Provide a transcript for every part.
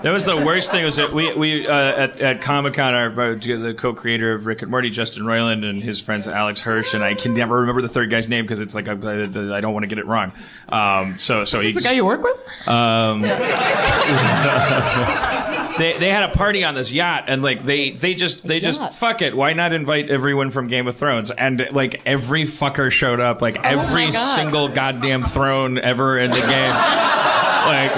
That was the worst thing. Was that we at Comic-Con, the co-creator of Rick and Morty, Justin Roiland, and his friends Alex Hirsch, and I can never remember the third guy's name because it's like I don't want to get it wrong. So is this the guy you work with? They had a party on this yacht, and like they just fuck it. Why not invite everyone from Game of Thrones? And like every fucker showed up, like every single goddamn throne ever in the game. Like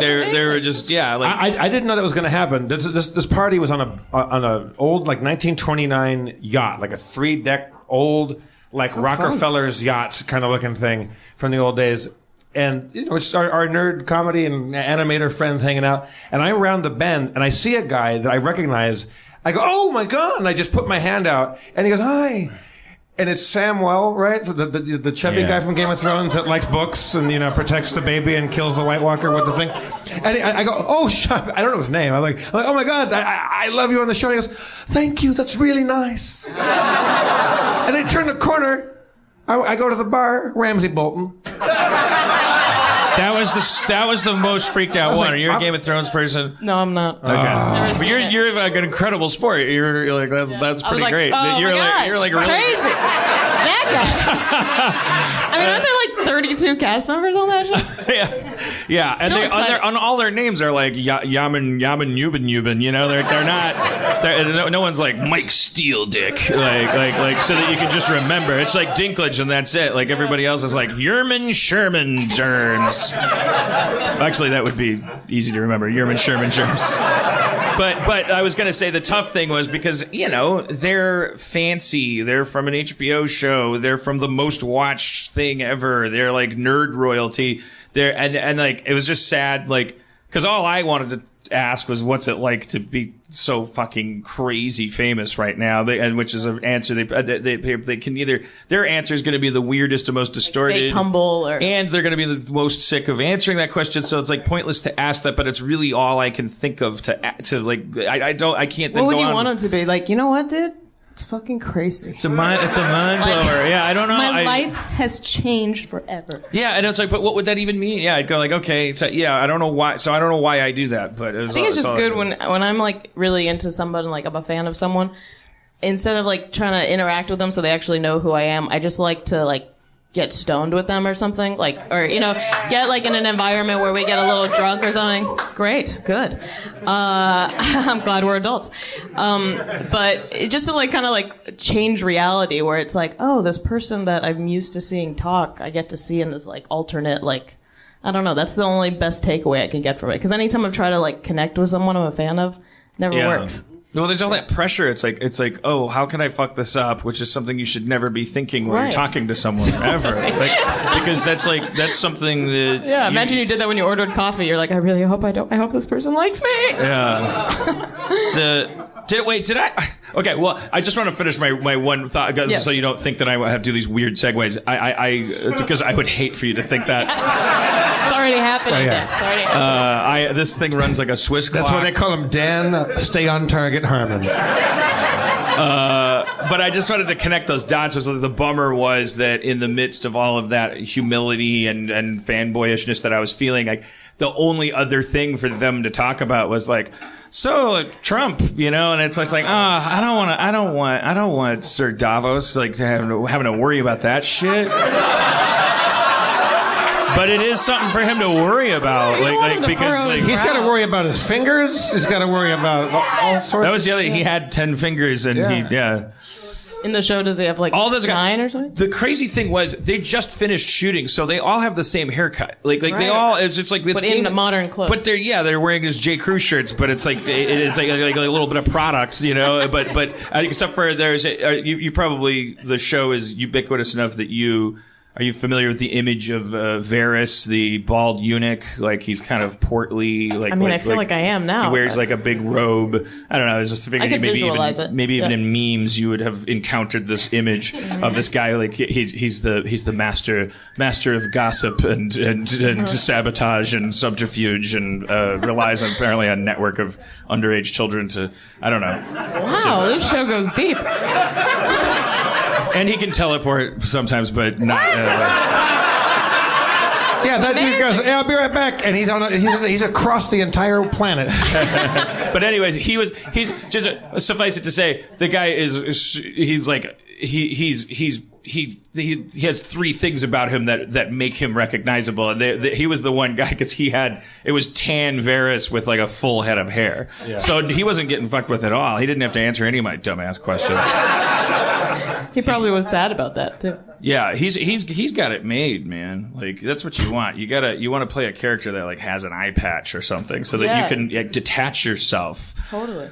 they were just I didn't know that was going to happen. This party was on a old like 1929 yacht, like a 3-deck old like so Rockefeller's yacht kind of looking thing from the old days. And you know, it's our nerd comedy and animator friends hanging out. And I'm around the bend and I see a guy that I recognize. I go, "Oh my God!" And I just put my hand out and he goes, "Hi." And it's Samwell, right? The chubby guy from Game of Thrones that likes books and, you know, protects the baby and kills the White Walker with the thing. And I go, "Oh, shut up." I don't know his name. I'm like, "Oh my God, I love you on the show." He goes, "Thank you, that's really nice." And I turn the corner, I go to the bar, Ramsay Bolton. That was the most freaked out one. Are you a Game of Thrones person? No, I'm not. Okay, but you're like an incredible sport. You're like that's pretty great. Oh you're my like God, really crazy. That guy. I mean, aren't there like 32 cast members on that show? yeah. And on all their names are like Yaman Yuban. You know, they're not. No one's like Mike Steeldick. Like so that you can just remember. It's like Dinklage and that's it. Like everybody else is like Yerman Sherman Germs. Actually, that would be easy to remember. Yerman Sherman Germs. But I was going to say the tough thing was because, you know, they're fancy. They're from an HBO show. They're from the most watched thing ever. They're like nerd royalty. And like, it was just sad, like, because all I wanted to ask was what's it like to be so fucking crazy famous right now, and which is an answer they can either their answer is going to be the weirdest and most distorted, fake humble, and they're going to be the most sick of answering that question. So it's like pointless to ask that, but it's really all I can think of to like I can't. Then what would go you on. want them to be like? You know what, dude? It's fucking crazy. It's a mind blower. Yeah, I don't know. My life has changed forever. Yeah, and it's like, but what would that even mean? Yeah, I'd go like, okay, so yeah, I don't know why. So I don't know why I do that, but I think it's just good when I'm like really into somebody, like I'm a fan of someone. Instead of like trying to interact with them so they actually know who I am, I just like to like get stoned with them or something, like, or you know, get like in an environment where we get a little drunk or something. Great, good. I'm glad we're adults. But it just to like kind of like change reality where it's like, oh, this person that I'm used to seeing talk, I get to see in this like alternate, like, I don't know. That's the only best takeaway I can get from it. Because anytime I've tried to like connect with someone I'm a fan of, never works. Well, there's all that pressure. It's like, oh, how can I fuck this up? Which is something you should never be thinking when you're talking to someone ever. Like, because that's something that. Yeah, imagine you did that when you ordered coffee. You're like, I really hope I hope this person likes me. Yeah. Did I? Okay, well, I just want to finish my one thought, so you don't think that I have to do these weird segues. Because I would hate for you to think that. It's already happening. Oh, yeah. It's already happening. This thing runs like a Swiss clock. That's why they call him Dan Stay on Target Harmon. But I just wanted to connect those dots. So the bummer was that in the midst of all of that humility and fanboyishness that I was feeling, like the only other thing for them to talk about was like, so Trump, you know, and it's like, I don't want Sir Davos like to having to worry about that shit. But it is something for him to worry about, because he's got to worry about his fingers. He's got to worry about all sorts. That was the other. He had 10 fingers, and In the show, does he have like all those 9 or something? The crazy thing was they just finished shooting, so they all have the same haircut. Like they all. It's just like but in modern clothes. But they're wearing his J. Crew shirts, but it's like it's like a little bit of products, you know. But except for you probably the show is ubiquitous enough that you. Are you familiar with the image of Varys, the bald eunuch? Like he's kind of portly. Like I feel like I am now. He wears like a big robe. I don't know. I was just figuring maybe even in memes you would have encountered this image of this guy. Like he's the master of gossip and sabotage and subterfuge and relies apparently on a network of underage children to I don't know. Wow, this show goes deep. And he can teleport sometimes, but not. Yeah, that dude goes, "Yeah, I'll be right back," and he's across the entire planet. But anyways, he's just suffice it to say, the guy he's like he has three things about him that make him recognizable, and he was the one guy because it was tan Varys with like a full head of hair, so he wasn't getting fucked with at all. He didn't have to answer any of my dumbass questions. He probably was sad about that too. Yeah, he's got it made, man. Like that's what you want. You want to play a character that like has an eye patch or something, so that you can detach yourself. Totally.